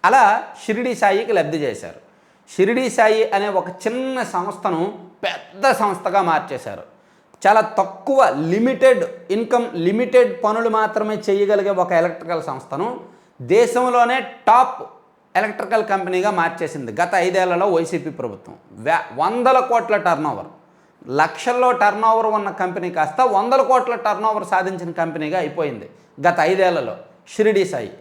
అలా షిరిడి సాయికి లబ్ధి చేశారు. షిరిడి సాయి అనే ఒక చిన్న సంస్థను పెద్ద సంస్థగా మార్చేశారు. చాలా తక్కువ లిమిటెడ్ ఇన్కమ్, లిమిటెడ్ పనులు మాత్రమే చేయగలిగే ఒక ఎలక్ట్రికల్ సంస్థను దేశంలోనే టాప్ ఎలక్ట్రికల్ కంపెనీగా మార్చేసింది గత 5 ఏళ్లలో వైసీపీ ప్రభుత్వం. వందల కోట్ల టర్నోవర్, లక్షల్లో టర్నోవర్ ఉన్న కంపెనీ కాస్త 100 కోట్ల టర్నోవర్ సాధించిన కంపెనీగా అయిపోయింది గత 5 ఏళ్లలో షిరిడి సాయి.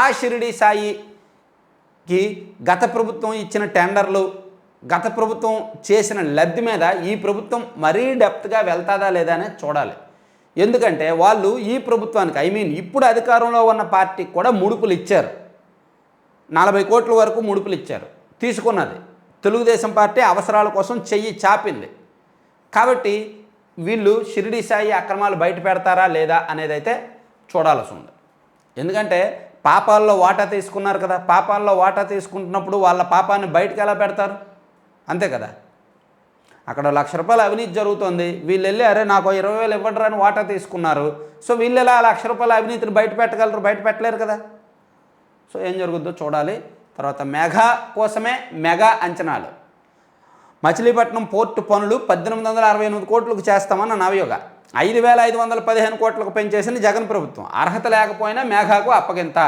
ఆ షిరిడి సాయికి గత ప్రభుత్వం ఇచ్చిన టెండర్లు, గత ప్రభుత్వం చేసిన లబ్ధి మీద ఈ ప్రభుత్వం మరీ డెప్త్గా వెళ్తాదా లేదా అనేది చూడాలి. ఎందుకంటే వాళ్ళు ఈ ప్రభుత్వానికి ఇప్పుడు అధికారంలో ఉన్న పార్టీకి కూడా ముడుపులు ఇచ్చారు. 40 కోట్ల వరకు ముడుపులు ఇచ్చారు. తీసుకున్నది తెలుగుదేశం పార్టీ అవసరాల కోసం చెయ్యి చాపింది. కాబట్టి వీళ్ళు షిరిడి సాయి అక్రమాలు బయట పెడతారా లేదా అనేది అయితే చూడాల్సి ఉంది. ఎందుకంటే పాపాల్లో వాటా తీసుకున్నారు కదా, పాపాల్లో వాటా తీసుకుంటున్నప్పుడు వాళ్ళ పాపాన్ని బయటకు ఎలా పెడతారు? అంతే కదా. అక్కడ ₹1,00,000 అవినీతి జరుగుతుంది, వీళ్ళు వెళ్ళి అరే నాకు 20,000 ఇవ్వడరా అని వాటా తీసుకున్నారు. సో వీళ్ళు ఎలా ₹1,00,000 అవినీతిని బయట పెట్టగలరు? బయట పెట్టలేరు కదా. సో ఏం జరుగుద్దో చూడాలి. తర్వాత మెగా కోసమే మెగా అంచనాలు. మచిలీపట్నం పోర్టు పనులు 1,868 కోట్లకు చేస్తామన్న నవయుగ 5,515 కోట్లకు పెంచేసిన జగన్ ప్రభుత్వం. అర్హత లేకపోయినా మేఘాకు అప్పగింత.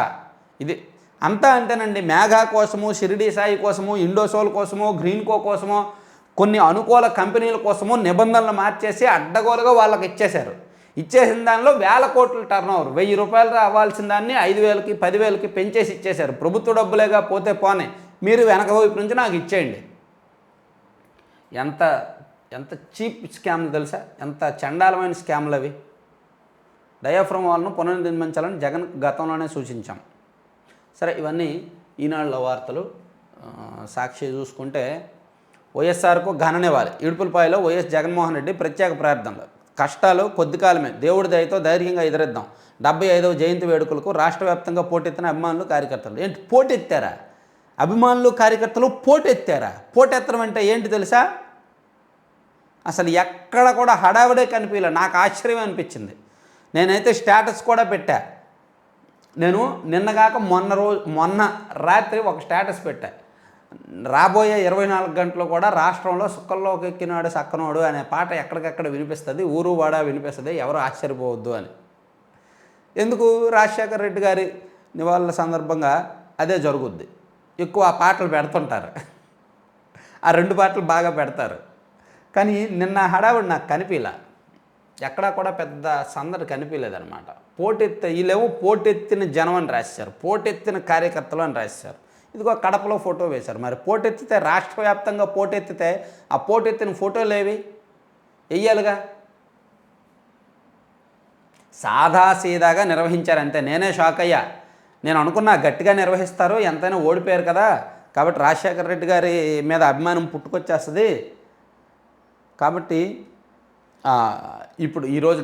ఇది అంతా అంటేనండి, మేఘా కోసము, షిరిడి సాయి కోసము, ఇండోసోల్ కోసము, గ్రీన్కో కోసము, కొన్ని అనుకూల కంపెనీల కోసము నిబంధనలు మార్చేసి అడ్డగోలుగా వాళ్ళకి ఇచ్చేశారు. ఇచ్చేసిన దానిలో 1,000 కోట్ల టర్నోవర్, ₹1,000 రావాల్సిన దాన్ని 5,000కి 10,000కి పెంచేసి ఇచ్చేశారు. ప్రభుత్వ డబ్బులేగా పోతే పోనే, మీరు వెనక వైపు నుంచి నాకు ఇచ్చేయండి. ఎంత ఎంత చీప్ స్కామ్లు తెలుసా? ఎంత చండాలమైన స్కామ్లు అవి. డయాఫ్రమ్ వాళ్ళను పునర్నిర్మించాలని జగన్ గతంలోనే సూచించాం. సరే, ఇవన్నీ ఈనాడులో వార్తలు. సాక్షి చూసుకుంటే వైఎస్ఆర్కు ఘననివ్వాలి. ఇడుపులపాయలో వైఎస్ జగన్మోహన్ రెడ్డి ప్రత్యేక ప్రార్థనలు. కష్టాలు కొద్ది కాలమే, దేవుడి దయతో ధైర్యంగా ఎదురిద్దాం. 75వ జయంతి వేడుకలకు రాష్ట్ర వ్యాప్తంగా పోటెత్తిన అభిమానులు, కార్యకర్తలు. ఏంటి పోటెత్తారా? అభిమానులు కార్యకర్తలు పోటెత్తారా? పోటెత్తడం అంటే ఏంటి తెలుసా? అసలు ఎక్కడ కూడా హడావిడే కనిపించలే. నాకు ఆశ్చర్యం అనిపించింది. నేనైతే స్టేటస్ కూడా పెట్టా. నేను నిన్నగాక మొన్న రాత్రి ఒక స్టేటస్ పెట్టా. రాబోయే 24 గంటలు కూడా రాష్ట్రంలో సుక్కల్లోకి ఎక్కినాడు సక్కనోడు అనే పాట ఎక్కడికెక్కడ వినిపిస్తుంది, ఊరు వాడ వినిపిస్తుంది, ఎవరు ఆశ్చర్యపోవద్దు అని. ఎందుకు? రాజశేఖర రెడ్డి గారి నివాళుల సందర్భంగా అదే జరుగుద్ది. ఎక్కువ ఆ పాటలు పెడుతుంటారు. ఆ 2 పాటలు బాగా పెడతారు. కానీ నిన్న హడావుడి నాకు కనిపించలే. ఎక్కడా కూడా పెద్ద సందడి కనిపించలేదన్నమాట. వీళ్ళేమో పోటెత్తిన జనం అని రాశారు, పోటెత్తిన కార్యకర్తలు అని రాశారు. ఇదిగో కడపలో ఫోటో వేశారు. మరి పోటెత్తితే, రాష్ట్ర వ్యాప్తంగా పోటెత్తితే ఆ పోటెత్తిన ఫోటోలు ఏవి వెయ్యాలిగా. సాదాసీదాగా నిర్వహించారంతే. నేనే షాక్ అయ్యా. నేను అనుకున్నా గట్టిగా నిర్వహిస్తారు, ఎంతైనా ఓడిపోయారు కదా, కాబట్టి రాజశేఖర రెడ్డి గారి మీద అభిమానం పుట్టుకొచ్చేస్తుంది. కాబట్టి ఇప్పుడు ఈరోజు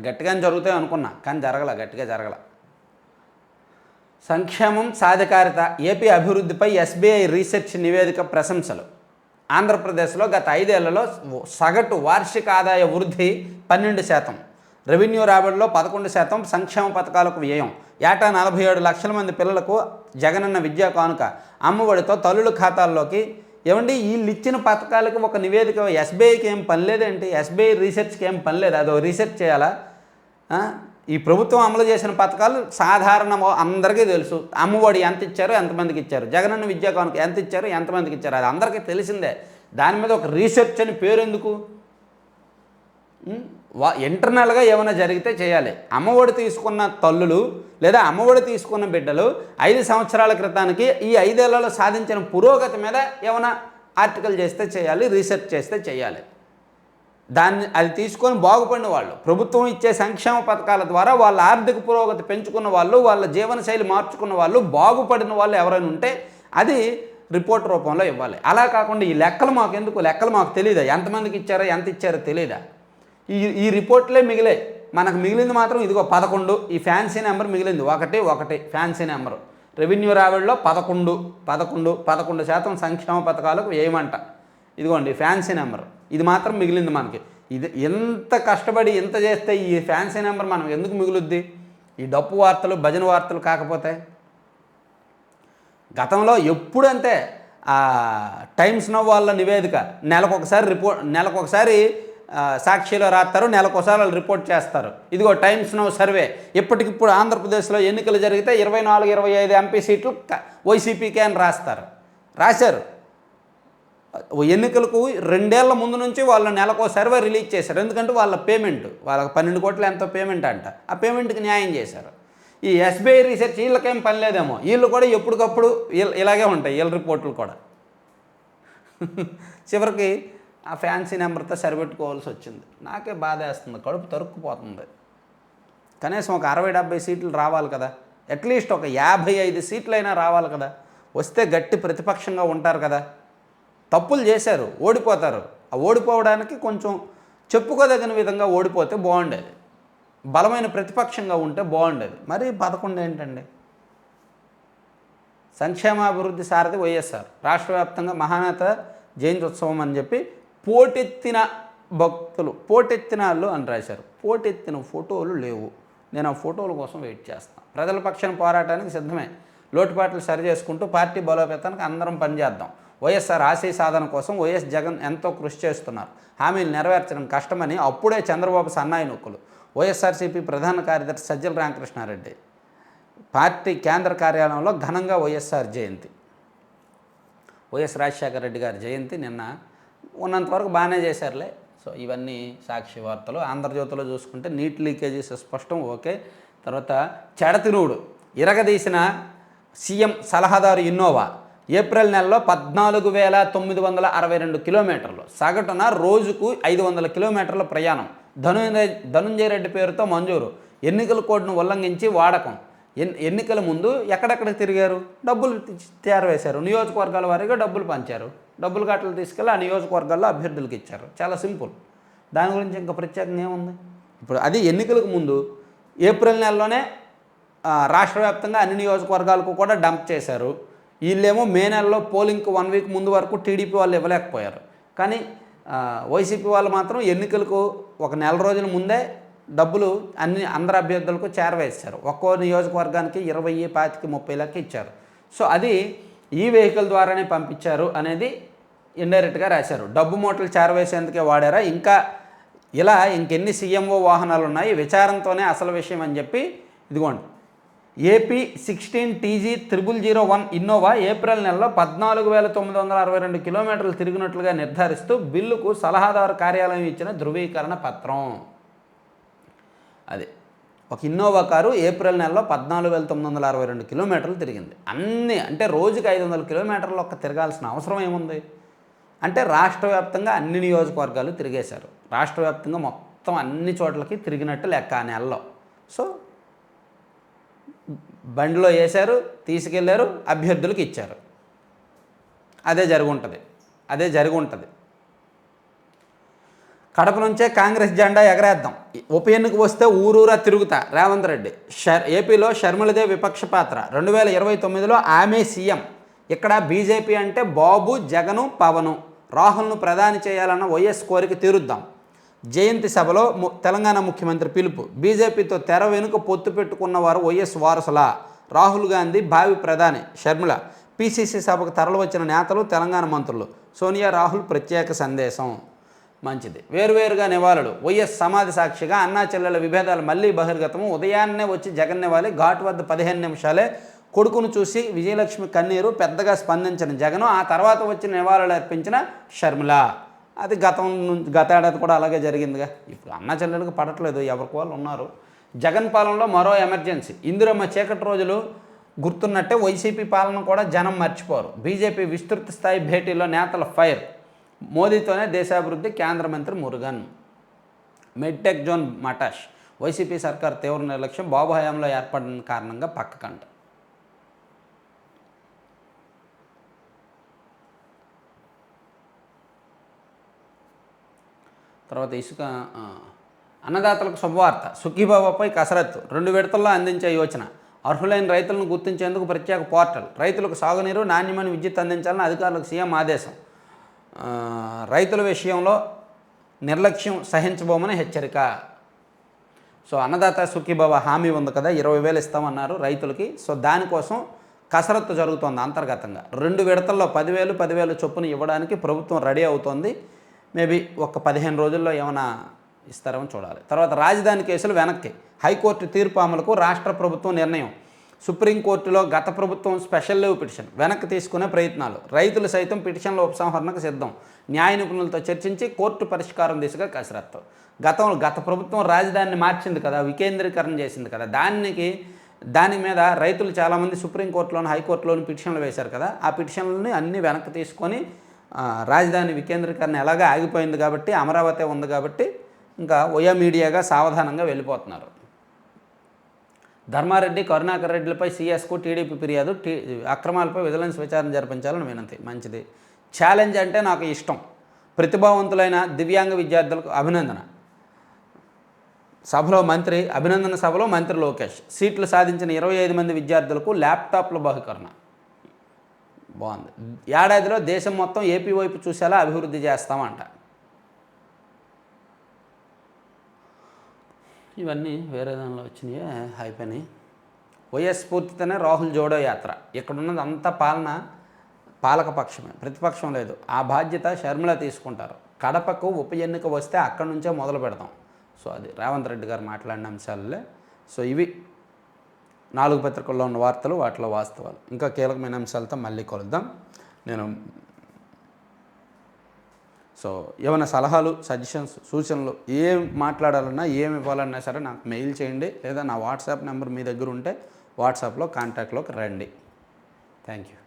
గట్టిగానే జరుగుతాయి అనుకున్నా, కానీ గట్టిగా జరగల. సంక్షేమం, సాధికారిత, ఏపీ అభివృద్ధిపై ఎస్బీఐ రీసెర్చ్ నివేదిక ప్రశంసలు. ఆంధ్రప్రదేశ్లో గత 5 ఏళ్లలో సగటు వార్షిక ఆదాయ వృద్ధి 12%, రెవెన్యూ రాబడిలో 11%, సంక్షేమ పథకాలకు వ్యయం. ఏటా 47 లక్షల మంది పిల్లలకు జగనన్న విద్యా కానుక, అమ్మఒడితో తల్లుల ఖాతాల్లోకి. ఏమండి, వీళ్ళు ఇచ్చిన పథకాలకు ఒక నివేదిక ఎస్బీఐకి ఏం పని లేదేంటి? ఎస్బీఐ రీసెర్చ్కి ఏం పని లేదు? అదో రీసెర్చ్ చేయాలా? ఈ ప్రభుత్వం అమలు చేసిన పథకాలు సాధారణ అందరికీ తెలుసు. అమ్మఒడి ఎంత ఇచ్చారో, ఎంతమందికి ఇచ్చారు, జగనన్న విద్యా కానుక ఎంత ఇచ్చారు, ఎంతమందికి ఇచ్చారు, అది అందరికీ తెలిసిందే. దాని మీద ఒక రీసెర్చ్ అని పేరు ఎందుకు? ఇంటర్నల్గా ఏమైనా జరిగితే చేయాలి. అమ్మఒడి తీసుకున్న తల్లులు లేదా అమ్మఒడి తీసుకున్న బిడ్డలు 5 సంవత్సరాల క్రితానికి ఈ 5 ఏళ్లలో సాధించిన పురోగతి మీద ఏమైనా ఆర్టికల్ చేస్తే చేయాలి, రీసెర్చ్ చేస్తే చేయాలి. అది తీసుకొని బాగుపడిన వాళ్ళు, ప్రభుత్వం ఇచ్చే సంక్షేమ పథకాల ద్వారా వాళ్ళ ఆర్థిక పురోగతి పెంచుకున్న వాళ్ళు, వాళ్ళ జీవనశైలి మార్చుకున్న వాళ్ళు, బాగుపడిన వాళ్ళు ఎవరైనా ఉంటే అది రిపోర్ట్ రూపంలో ఇవ్వాలి. అలా కాకుండా ఈ లెక్కలు మాకు ఎందుకు? లెక్కలు మాకు తెలియదా? ఎంతమందికి ఇచ్చారో, ఎంత ఇచ్చారో తెలియదా? ఈ రిపోర్ట్లే మిగిలే. మనకు మిగిలింది మాత్రం ఇదిగో 11. ఈ ఫ్యాన్సీ నెంబర్ మిగిలింది, 1 ఫ్యాన్సీ నెంబరు. రెవెన్యూ రాబడిలో 11% సంక్షేమ పథకాలకు వేయమంట. ఇదిగోండి ఫ్యాన్సీ నెంబర్. ఇది మాత్రం మిగిలింది మనకి. ఇది ఎంత కష్టపడి ఎంత చేస్తే ఈ ఫ్యాన్సీ నెంబర్ మనం ఎందుకు మిగులుద్ది? ఈ డప్పు వార్తలు, భజన వార్తలు కాకపోతే. గతంలో ఎప్పుడంతే టైమ్స్ నౌ వాళ్ళ నివేదిక నెలకొకసారి సాక్షిలో రాస్తారు, నెలకోసారి వాళ్ళు రిపోర్ట్ చేస్తారు. ఇదిగో టైమ్స్ నౌ సర్వే. ఇప్పటికిప్పుడు ఆంధ్రప్రదేశ్లో ఎన్నికలు జరిగితే 24-25 ఎంపీ సీట్లు వైసీపీకే అని రాశారు. ఎన్నికలకు 2 ఏళ్ల ముందు నుంచి వాళ్ళు నెలకో సర్వే రిలీజ్ చేశారు. ఎందుకంటే వాళ్ళ పేమెంట్, వాళ్ళకి 12 కోట్లు ఎంతో పేమెంట్ అంట. ఆ పేమెంట్కి న్యాయం చేశారు. ఈ ఎస్బీఐ రీసెర్చ్ వీళ్ళకేం పని లేదేమో, వీళ్ళు కూడా ఎప్పటికప్పుడు ఇలాగే ఉంటాయి వీళ్ళ రిపోర్ట్లు కూడా. చివరికి ఆ ఫ్యాన్సీ నెంబర్తో సరిపెట్టుకోవాల్సి వచ్చింది. నాకే బాధ వేస్తుంది, కడుపు తరుక్కుపోతుంది. కనీసం ఒక 60-70 సీట్లు రావాలి కదా, అట్లీస్ట్ ఒక 55 సీట్లైనా రావాలి కదా. వస్తే గట్టి ప్రతిపక్షంగా ఉంటారు కదా. తప్పులు చేశారు, ఓడిపోతారు. ఆ ఓడిపోవడానికి కొంచెం చెప్పుకోదగిన విధంగా ఓడిపోతే బాగుండేది. బలమైన ప్రతిపక్షంగా ఉంటే బాగుండేది. మరి 11 ఏంటండి? సంక్షేమాభివృద్ధి సారథి వైఎస్ఆర్, రాష్ట్ర వ్యాప్తంగా మహానేత జయంతి ఉత్సవం అని చెప్పి పోటెత్తిన భక్తులు, పోటెత్తిన వాళ్ళు అని రాశారు. పోటెత్తిన ఫోటోలు లేవు. నేను ఆ ఫోటోల కోసం వెయిట్ చేస్తాను. ప్రజల పక్షాన పోరాటానికి సిద్ధమే. లోటుపాట్లు సరి చేసుకుంటూ పార్టీ బలోపేతానికి అందరం పనిచేద్దాం. వైఎస్ఆర్ ఆశయ సాధన కోసం వైఎస్ జగన్ ఎంతో కృషి చేస్తున్నారు. హామీలు నెరవేర్చడం కష్టమని అప్పుడే చంద్రబాబు సన్నాయి నొక్కులు. వైఎస్ఆర్సీపీ ప్రధాన కార్యదర్శి సజ్జల రామకృష్ణారెడ్డి పార్టీ కేంద్ర కార్యాలయంలో ఘనంగా వైఎస్ఆర్ జయంతి. వైఎస్ రాజశేఖర రెడ్డి గారి జయంతి నిన్న ఉన్నంతవరకు బాగానే చేశారులే. సో ఇవన్నీ సాక్షి వార్తలు. ఆంధ్రజ్యోతిలో చూసుకుంటే నీట్ లీకేజెస్ స్పష్టం, ఓకే. తర్వాత చెడతిరువుడు ఇరగదీసిన సీఎం సలహాదారు ఇన్నోవా ఏప్రిల్ నెలలో 14,962 కిలోమీటర్లు, సగటున రోజుకు 500 కిలోమీటర్ల ప్రయాణం. ధనుంజయ రెడ్డి పేరుతో మంజూరు. ఎన్నికల కోడ్ను ఉల్లంఘించి వాడకం. ఎన్నికల ముందు ఎక్కడెక్కడికి తిరిగారు, డబ్బులు చేరవేశారు. నియోజకవర్గాల వారీగా డబ్బులు పంచారు. డబ్బులు కట్టలు తీసుకెళ్ళి ఆ నియోజకవర్గాల్లో అభ్యర్థులకు ఇచ్చారు. చాలా సింపుల్. దాని గురించి ఇంకా ప్రత్యేకంగా ఏముంది? ఇప్పుడు అది ఎన్నికలకు ముందు ఏప్రిల్ నెలలోనే రాష్ట్ర వ్యాప్తంగా అన్ని నియోజకవర్గాలకు కూడా డంప్ చేశారు. వీళ్ళేమో మే నెలలో పోలింగ్కి 1 వీక్ ముందు వరకు టీడీపీ వాళ్ళు ఇవ్వలేకపోయారు. కానీ వైసీపీ వాళ్ళు మాత్రం ఎన్నికలకు ఒక నెల రోజుల ముందే డబ్బులు అందరు అభ్యర్థులకు చేరవేశారు. ఒక్కో నియోజకవర్గానికి 20, 25, 30 లెక్క ఇచ్చారు. సో అది ఈ వెహికల్ ద్వారానే పంపించారు అనేది ఇండైరెక్ట్గా రాశారు. డబ్బు మూటలు చేరవేసేందుకే వాడారా, ఇంకా ఇలా ఇంకెన్ని సీఎంఓ వాహనాలు ఉన్నాయి, విచారంతోనే అసలు విషయం అని చెప్పి ఇదిగోండి. ఏపీ 16 TG 0001 ఇన్నోవా ఏప్రిల్ నెలలో 14,962 కిలోమీటర్లు తిరిగినట్లుగా నిర్ధారిస్తూ బిల్లుకు సలహాదారు కార్యాలయం ఇచ్చిన ధృవీకరణ పత్రం. అది ఒక ఇన్నోవా కారు ఏప్రిల్ నెలలో 14,962 కిలోమీటర్లు తిరిగింది. అన్నీ అంటే రోజుకి 500 కిలోమీటర్లు ఒక్క తిరగాల్సిన అవసరం ఏముంది? అంటే రాష్ట్ర వ్యాప్తంగా అన్ని నియోజకవర్గాలు తిరిగేశారు. రాష్ట్ర వ్యాప్తంగా మొత్తం అన్ని చోట్లకి తిరిగినట్టు లెక్క ఆ నెలలో. సో బండిలో వేశారు, తీసుకెళ్లారు, అభ్యర్థులకు ఇచ్చారు. అదే జరిగి ఉంటుంది. కడప నుంచే కాంగ్రెస్ జెండా ఎగరేద్దాం, ఉప ఎన్నిక వస్తే ఊరూరా తిరుగుతా రేవంత్ రెడ్డి. ఏపీలో షర్మిలదే విపక్ష పాత్ర. 2029లో ఆమె సీఎం. ఇక్కడ బీజేపీ అంటే బాబు, జగను, పవను. రాహుల్ను ప్రధాని చేయాలన్న వైఎస్ కోరిక తీరుద్దాం. జయంతి సభలో తెలంగాణ ముఖ్యమంత్రి పిలుపు. బీజేపీతో తెర వెనుక పొత్తు పెట్టుకున్నవారు వైఎస్ వారసులా? రాహుల్ గాంధీ భావి ప్రధాని. షర్మిల. పీసీసీ సభకు తరలివచ్చిన నేతలు, తెలంగాణ మంత్రులు. సోనియా, రాహుల్ ప్రత్యేక సందేశం. మంచిది. వేరువేరుగా నివాళులు. వైఎస్ సమాధి సాక్షిగా అన్నా చెల్లెల విభేదాలు మళ్లీ బహిర్గతము. ఉదయాన్నే వచ్చి జగన్ నివాళి. ఘాటు వద్ద 15 నిమిషాలే. కొడుకును చూసి విజయలక్ష్మి కన్నీరు. పెద్దగా స్పందించిన జగను. ఆ తర్వాత వచ్చిన నివాళులు అర్పించిన షర్మిల. అది గత ఏడాది కూడా అలాగే జరిగిందిగా. ఇప్పుడు అన్నా చెల్లెలకు పడట్లేదు, ఎవరికి వాళ్ళు ఉన్నారు. జగన్ పాలనలో మరో ఎమర్జెన్సీ. ఇందిరమ్మ చీకటి రోజులు గుర్తున్నట్టే వైసీపీ పాలన కూడా జనం మర్చిపోరు. బీజేపీ విస్తృత స్థాయి భేటీలో నేతల ఫైర్. మోదీతోనే దేశాభివృద్ధి, కేంద్ర మంత్రి మురుగన్. మెడ్టెక్ జోన్ మటాష్. వైసీపీ సర్కార్ తీవ్ర నిర్లక్ష్యం, బాబు హయాంలో ఏర్పడిన కారణంగా పక్కకంట. తర్వాత ఇసుక. అన్నదాతలకు శుభవార్త. సుఖీబాబాపై కసరత్తు. 2 విడతల్లో అందించే యోచన. అర్హులైన రైతులను గుర్తించేందుకు ప్రత్యేక పోర్టల్. రైతులకు సాగునీరు, నాణ్యమైన విద్యుత్ అందించాలని అధికారులకు సీఎం ఆదేశం. రైతుల విషయంలో నిర్లక్ష్యం సహించబోమని హెచ్చరిక. సో అన్నదాత సుఖీబాబా హామీ ఉంది కదా, 20,000 ఇస్తామన్నారు రైతులకి. సో దానికోసం కసరత్తు జరుగుతోంది అంతర్గతంగా. 2 విడతల్లో 10,000 చొప్పున ఇవ్వడానికి ప్రభుత్వం రెడీ అవుతోంది. మేబీ ఒక 15 రోజుల్లో ఏమైనా ఇస్తారేమో చూడాలి. తర్వాత రాజధాని కేసులు వెనక్కి. హైకోర్టు తీర్పు అమలుకు రాష్ట్ర ప్రభుత్వం నిర్ణయం. సుప్రీంకోర్టులో గత ప్రభుత్వం స్పెషల్ లీవ్ పిటిషన్ వెనక్కి తీసుకునే ప్రయత్నాలు. రైతులు సైతం పిటిషన్ల ఉపసంహరణకు సిద్ధం. న్యాయ నిపుణులతో చర్చించి కోర్టు పరిష్కారం దిశగా కసరత్తు. గత ప్రభుత్వం రాజధానిని మార్చింది కదా, వికేంద్రీకరణ చేసింది కదా, దాని మీద రైతులు చాలామంది సుప్రీంకోర్టులోని హైకోర్టులోని పిటిషన్లు వేశారు కదా, ఆ పిటిషన్లని అన్నీ వెనక్కి తీసుకొని రాజధాని వికేంద్రీకరణ ఎలాగా ఆగిపోయింది కాబట్టి, అమరావతి ఉంది కాబట్టి ఇంకా వయా మీడియాగా సావధానంగా వెళ్ళిపోతున్నారు. ధర్మారెడ్డి, కరుణాకర్ రెడ్డిలపై సీఎస్కు టీడీపీ ఫిర్యాదు. అక్రమాలపై విజిలెన్స్ విచారణ జరిపించాలని వినంతి. మంచిది. ఛాలెంజ్ అంటే నాకు ఇష్టం. ప్రతిభావంతులైన దివ్యాంగ విద్యార్థులకు అభినందన. అభినందన సభలో మంత్రి లోకేష్. సీట్లు సాధించిన 25 మంది విద్యార్థులకు ల్యాప్టాప్ల బహుకరణ. బాగుంది. ఏడాదిలో దేశం మొత్తం ఏపీ వైపు చూసేలా అభివృద్ధి చేస్తామంట. ఇవన్నీ వేరే దానిలో వచ్చినాయి, అయిపోయినాయి. వైఎస్ స్ఫూర్తితోనే రాహుల్ జోడో యాత్ర. ఇక్కడున్నది అంతా పాలకపక్షమే, ప్రతిపక్షం లేదు. ఆ బాధ్యత షర్మిల తీసుకుంటారు. కడపకు ఉప ఎన్నిక వస్తే అక్కడి నుంచే మొదలు పెడతాం. సో అది రేవంత్ రెడ్డి గారు మాట్లాడిన అంశాలే. సో ఇవి 4 పత్రికల్లో ఉన్న వార్తలు, వాటిలో వాస్తవాలు. ఇంకా కీలకమైన అంశాలతో మళ్ళీ కలుద్దాం. సో ఏమైనా సలహాలు, సజెషన్స్, సూచనలు ఏం మాట్లాడాలన్నా, ఏమి ఇవ్వాలన్నా సరే నాకు మెయిల్ చేయండి, లేదా నా వాట్సాప్ నెంబర్ మీ దగ్గర ఉంటే వాట్సాప్లో కాంటాక్ట్లోకి రండి. Thank you.